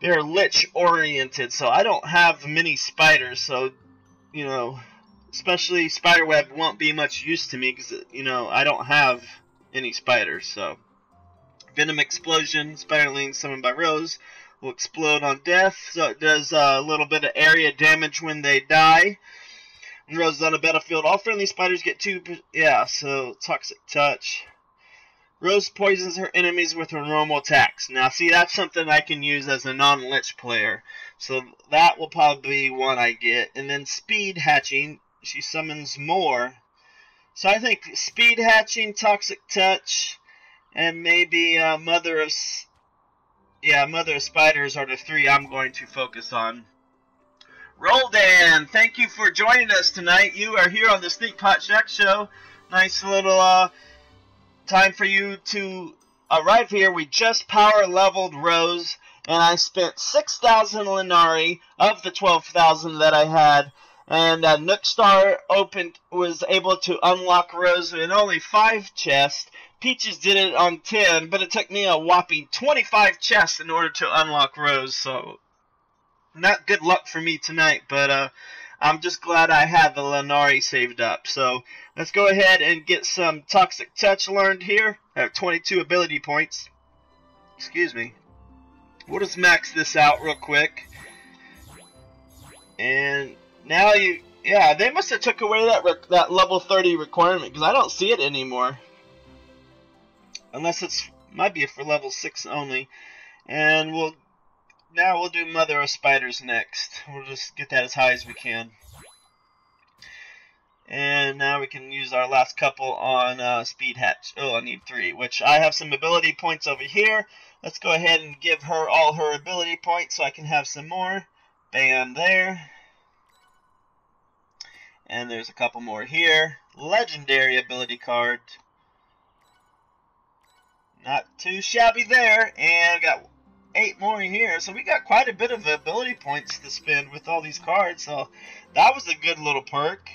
They're lich oriented, so I don't have many spiders, so... You know, especially spiderweb won't be much use to me because, you know, I don't have any spiders. So venom explosion, spiderling summoned by Rose will explode on death, so it does a little bit of area damage when they die. When Rose is on the battlefield, all friendly spiders get 2. Yeah, so toxic touch. Rose poisons her enemies with her normal attacks. Now, see, that's something I can use as a non-lich player. So that will probably be one I get. And then speed hatching, she summons more. So I think speed hatching, toxic touch, and maybe mother of spiders are the 3 I'm going to focus on. Roldan, thank you for joining us tonight. You are here on the Stinkpot Shack Show. Nice little time for you to arrive here. We just power leveled Rose, and I spent 6,000 Lenari of the 12,000 that I had. And Nookstar was able to unlock Rose in only 5 chests. Peaches did it on 10, but it took me a whopping 25 chests in order to unlock Rose. So, not good luck for me tonight, but I'm just glad I had the Lenari saved up. So let's go ahead and get some Toxic Touch learned here. I have 22 ability points. Excuse me. We'll just max this out real quick. And now they must have took away that level 30 requirement because I don't see it anymore. Unless it's might be for level 6 only. And we'll do Mother of Spiders next. We'll just get that as high as we can. And now we can use our last couple on Speed Hatch. Oh, I need 3, which I have some ability points over here. Let's go ahead and give her all her ability points so I can have some more. Bam, there. And there's a couple more here. Legendary ability card. Not too shabby there. And got 8 more here, so we got quite a bit of ability points to spend with all these cards, so that was a good little perk.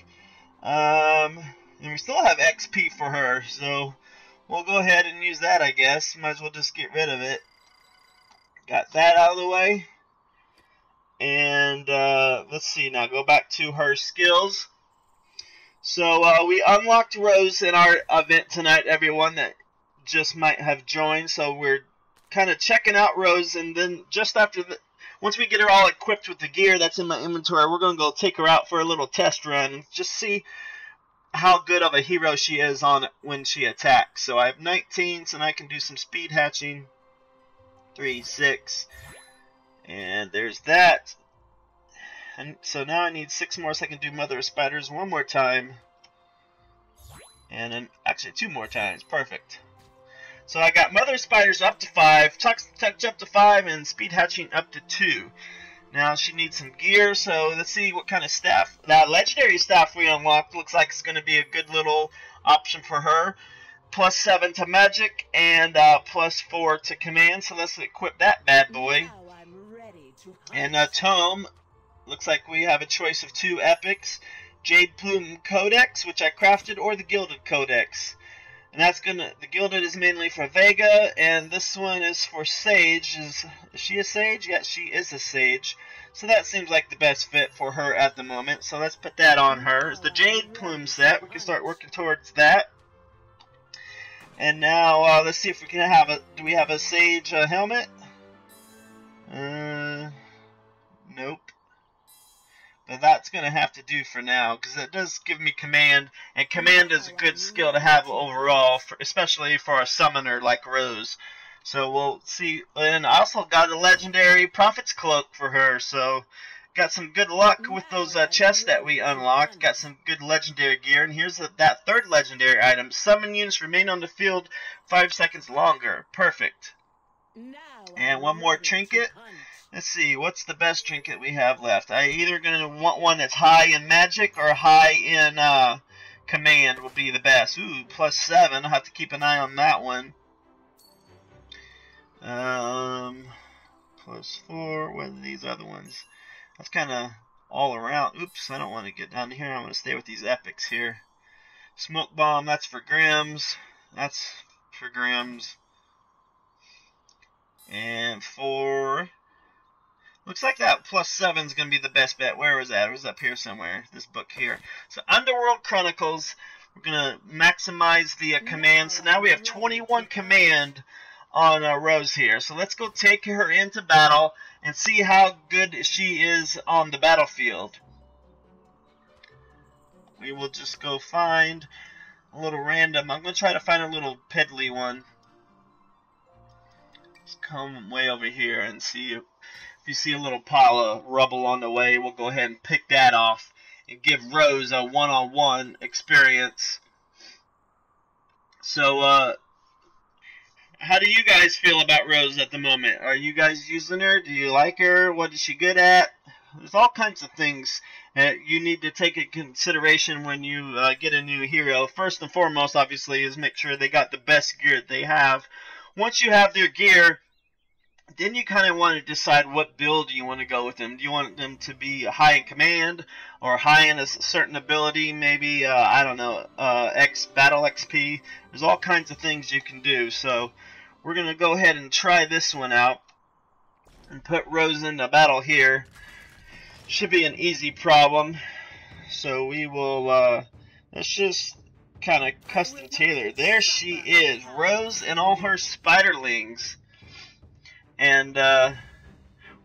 And we still have XP for her, so we'll go ahead and use that, I guess. Might as well just get rid of it. Got that out of the way. And let's see, now go back to her skills. So we unlocked Rose in our event tonight, everyone that just might have joined, so we're kind of checking out Rose, and then just after once we get her all equipped with the gear that's in my inventory, we're going to go take her out for a little test run and just see how good of a hero she is on when she attacks. So I have 19, so I can do some speed hatching. 3, 6, and there's that. And so now I need 6 more so I can do Mother of Spiders one more time. And then actually 2 more times. Perfect. So I got Mother of Spiders up to 5, Touch up to 5, and Speed Hatching up to 2. Now she needs some gear, so let's see what kind of staff. That legendary staff we unlocked looks like it's going to be a good little option for her. +7 to magic and +4 to command, so let's equip that bad boy. And Tome, looks like we have a choice of 2 epics. Jade Plume Codex, which I crafted, or the Gilded Codex. And that's the Gilded is mainly for Vega, and this one is for Sage. Is she a Sage? Yes, she is a Sage. So that seems like the best fit for her at the moment. So let's put that on her. It's the Jade Plume set. We can start working towards that. And now let's see if we can have do we have a Sage helmet? Nope. But that's going to have to do for now, because it does give me command, and command is a good skill to have overall, especially for a summoner like Rose. So we'll see. And I also got a legendary Prophet's Cloak for her, so got some good luck with those chests that we unlocked. Got some good legendary gear, and here's that 3rd legendary item. Summon units remain on the field 5 seconds longer. Perfect. And one more trinket. Let's see, what's the best trinket we have left? I either going to want one that's high in magic or high in command will be the best. Ooh, +7. I'll have to keep an eye on that one. +4. What are these other ones? That's kind of all around. Oops, I don't want to get down here. I want to stay with these epics here. Smoke Bomb, that's for Grims. That's for Grims. And for... Looks like that +7 is going to be the best bet. Where was that? It was up here somewhere. This book here. So Underworld Chronicles. We're going to maximize the command. So now we have 21 command on Rose here. So let's go take her into battle and see how good she is on the battlefield. We will just go find a little random. I'm going to try to find a little piddly one. Let's come way over here and see if you see a little pile of rubble on the way. We'll go ahead and pick that off and give Rose a one-on-one experience. So, how do you guys feel about Rose at the moment? Are you guys using her? Do you like her? What is she good at? There's all kinds of things that you need to take into consideration when you get a new hero. First and foremost, obviously, is make sure they got the best gear that they have. Once you have their gear, then you kind of want to decide what build you want to go with them. Do you want them to be high in command or high in a certain ability? Maybe, I don't know, battle XP. There's all kinds of things you can do. So we're going to go ahead and try this one out and put Rose into battle here. Should be an easy problem. So we will, let's just kind of custom tailor. There she is, Rose and all her spiderlings. And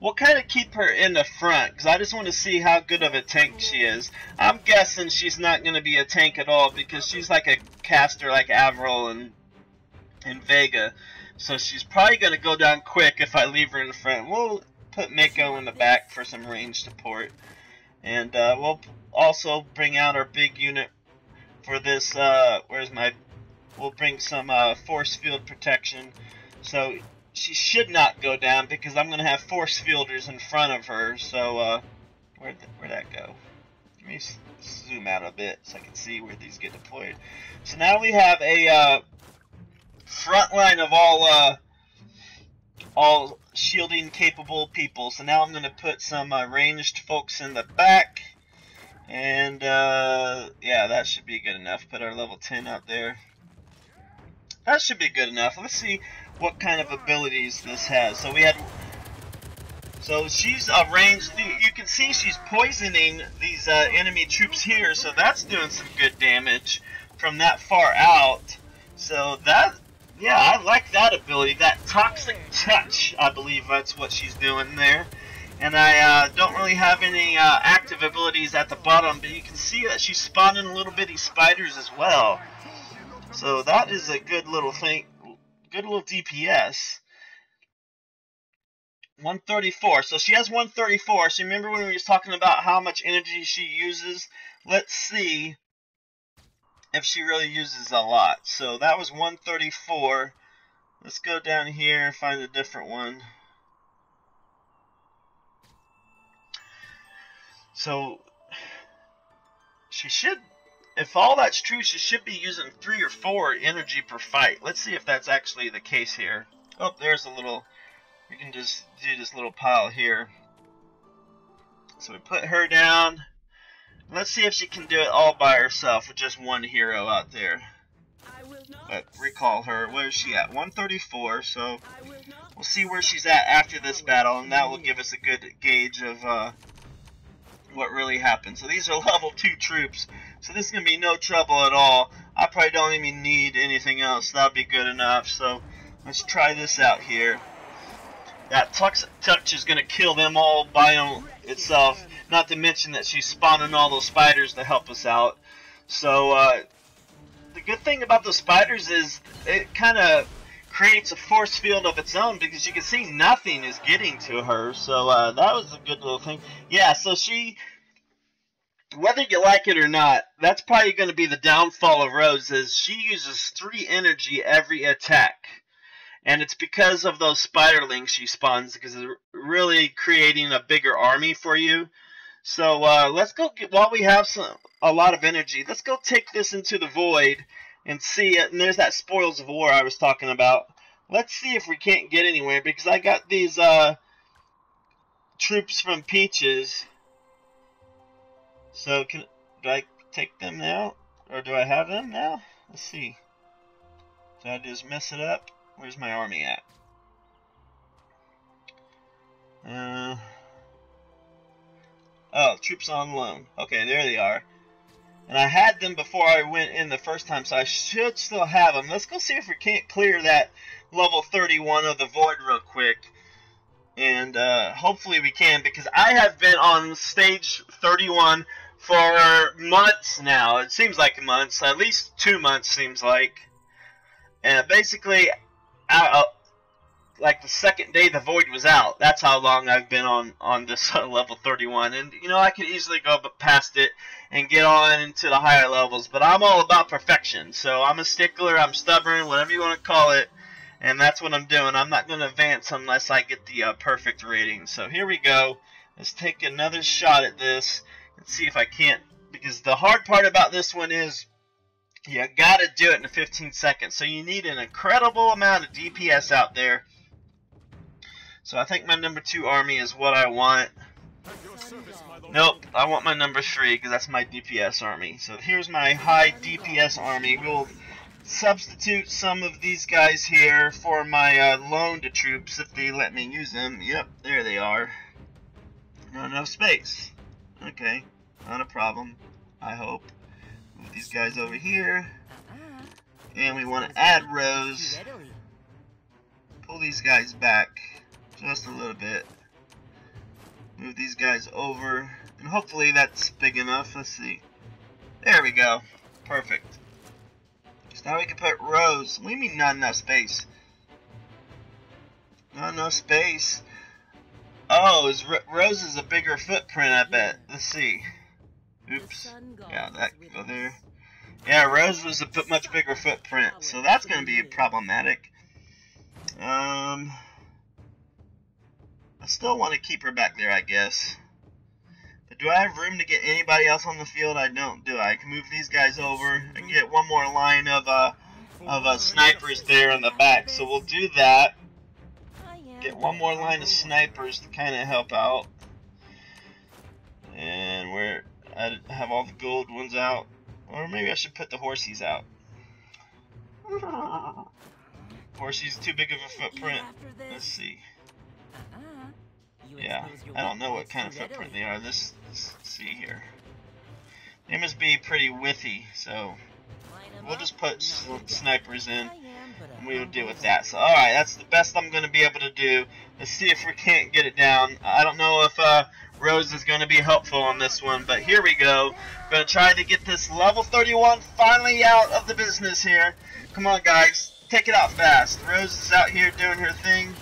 we'll kind of keep her in the front because I just want to see how good of a tank she is. I'm guessing she's not going to be a tank at all because she's like a caster like Avril and Vega. So she's probably going to go down quick if I leave her in the front. We'll put Mako in the back for some range support. And we'll also bring out our big unit for this. We'll bring some force field protection. So she should not go down because I'm going to have force fielders in front of her. So, where'd that go? Let me zoom out a bit so I can see where these get deployed. So now we have a front line of all shielding capable people. So now I'm going to put some ranged folks in the back. And, yeah, that should be good enough. Put our level 10 out there. That should be good enough. Let's see what kind of abilities this has. So she's ranged. You can see she's poisoning these enemy troops here, so that's doing some good damage from that far out. So that, yeah, I like that ability. That toxic touch, I believe that's what she's doing there. And I don't really have any active abilities at the bottom, but you can see that she's spawning little bitty spiders as well. So that is a good little thing, good little DPS. 134. So she has 134. So remember when we was talking about how much energy she uses? Let's see if she really uses a lot. So that was 134. Let's go down here and find a different one. So she should, if all that's true, she should be using 3 or 4 energy per fight. Let's see if that's actually the case here. Oh, there's a little, we can just do this little pile here. So we put her down. Let's see if she can do it all by herself with just one hero out there. But recall her, where is she at? 134, so we'll see where she's at after this battle, and that will give us a good gauge of what really happened. So these are level 2 troops, so this is going to be no trouble at all. I probably don't even need anything else. That'll be good enough. So let's try this out here. That touch is going to kill them all by itself, not to mention that she's spawning all those spiders to help us out. So the good thing about those spiders is it kind of creates a force field of its own, because you can see nothing is getting to her. So that was a good little thing. Yeah, so she, whether you like it or not, that's probably going to be the downfall of Rose, is she uses 3 energy every attack. And it's because of those spiderlings she spawns, because it's really creating a bigger army for you. So let's go, while we have a lot of energy, let's go take this into the void and see it. And there's that spoils of war I was talking about. Let's see if we can't get anywhere, because I got these troops from Peaches. So do I take them now, or do I have them now? Let's see. Did I just mess it up? Where's my army at? Oh, troops on loan. Okay, there they are. And I had them before I went in the first time, so I should still have them. Let's go see if we can't clear that level 31 of the Void real quick. And hopefully we can, because I have been on stage 31 for months now. It seems like months, at least 2 months seems like. And basically, like the second day the Void was out, that's how long I've been on this level 31. And you know, I could easily go past it and get on into the higher levels, but I'm all about perfection. So I'm a stickler, I'm stubborn, whatever you want to call it. And that's what I'm doing. I'm not going to advance unless I get the perfect rating. So here we go. Let's take another shot at this and see if I can't. Because the hard part about this one is you got to do it in 15 seconds. So you need an incredible amount of DPS out there. So I think my number 2 army is what I want. Nope, I want my number 3 because that's my DPS army. So here's my high DPS army. We'll substitute some of these guys here for my loaned troops if they let me use them. Yep, there they are. Not enough space. Okay, not a problem, I hope. Move these guys over here. And we want to add rows. Pull these guys back just a little bit. Move these guys over. And hopefully that's big enough. Let's see. There we go. Perfect. So now we can put rows. What do you mean not enough space? Not enough space. Oh, rows is a bigger footprint, I bet. Let's see. Oops. Yeah, that can go there. Yeah, rows was a much bigger footprint, so that's going to be problematic. I still want to keep her back there, I guess. But do I have room to get anybody else on the field? I don't, do I? I can move these guys over and get one more line of snipers there in the back. So we'll do that. Get one more line of snipers to kind of help out. And I have all the gold ones out. Or maybe I should put the horsies out. Horsies too big of a footprint. Let's see. Yeah, I don't know what kind of footprint they are. Let's see here. They must be pretty withy, so we'll just put snipers in and we'll deal with that. So alright, that's the best I'm going to be able to do. Let's see if we can't get it down. I don't know if Rose is going to be helpful on this one, but here we go. I'm going to try to get this level 31 finally out of the business here. Come on guys, take it out fast. Rose is out here doing her thing.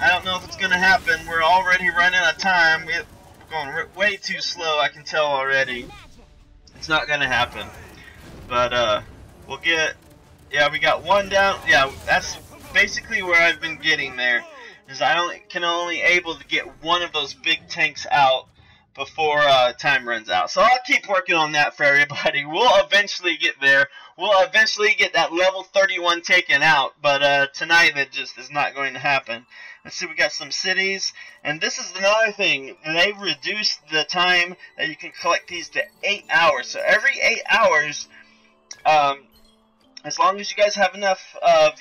I don't know if it's going to happen. We're already running out of time. We're going way too slow, I can tell already. It's not going to happen. But, we'll get... Yeah, we got one down. Yeah, that's basically where I've been getting there. Is I can only able to get one of those big tanks out before time runs out. So I'll keep working on that for everybody. We'll eventually get there. We'll eventually get that level 31 taken out. But tonight it just is not going to happen. Let's see, we got some cities. And this is another thing. They reduced the time that you can collect these to 8 hours. So every 8 hours, as long as you guys have enough of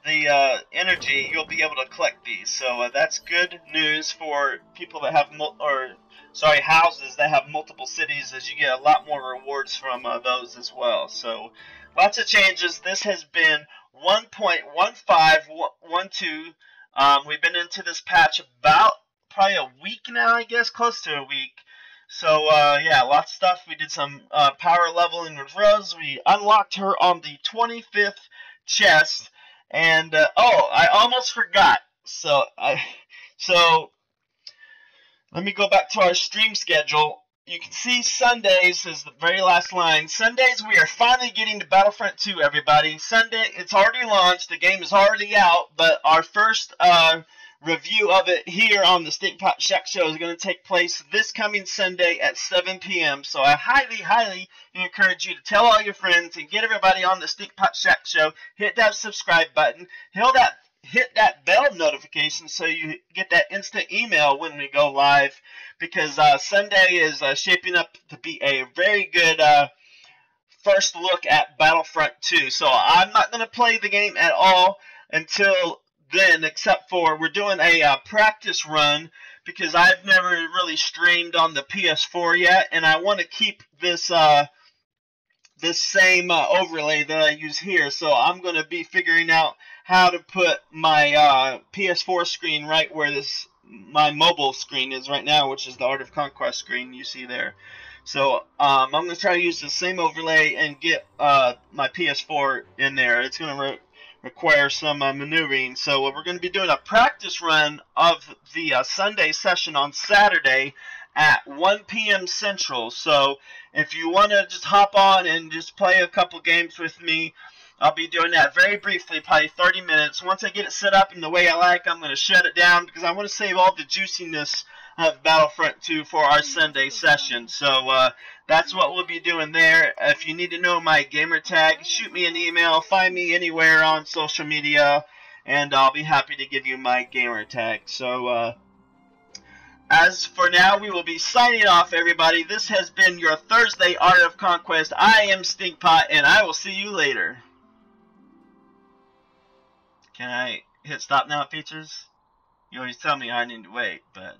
the energy, you'll be able to collect these. So that's good news for people that have houses that have multiple cities, as you get a lot more rewards from those as well. So lots of changes. This has been 1.1512. We've been into this patch about probably a week now, I guess, close to a week. So, yeah, lots of stuff. We did some power leveling with Rose. We unlocked her on the 25th chest. And, oh, I almost forgot. So, let me go back to our stream schedule. You can see Sundays is the very last line. Sundays, we are finally getting to Battlefront 2, everybody. Sunday, it's already launched. The game is already out. But our first review of it here on the Stinkpot Shack Show is going to take place this coming Sunday at 7 p.m. So I highly, highly encourage you to tell all your friends and get everybody on the Stinkpot Shack Show. Hit that subscribe button. Hit that bell notification so you get that instant email when we go live, because Sunday is shaping up to be a very good first look at Battlefront 2. So I'm not going to play the game at all until then, except for we're doing a practice run because I've never really streamed on the PS4 yet, and I want to keep this this same overlay that I use here. So I'm going to be figuring out how to put my PS4 screen right where my mobile screen is right now, which is the Art of Conquest screen you see there. So I'm going to try to use the same overlay and get my PS4 in there. It's going to require some maneuvering. So we're going to be doing a practice run of the Sunday session on Saturday at 1 p.m. Central. So if you want to just hop on and just play a couple games with me, I'll be doing that very briefly, probably 30 minutes. Once I get it set up in the way I like, I'm going to shut it down because I want to save all the juiciness of Battlefront 2 for our Sunday session. So that's what we'll be doing there. If you need to know my gamer tag, shoot me an email, find me anywhere on social media, and I'll be happy to give you my gamer tag. So as for now, we will be signing off, everybody. This has been your Thursday Art of Conquest. I am Stinkpot, and I will see you later. Can I hit stop now, features? You always tell me I need to wait, but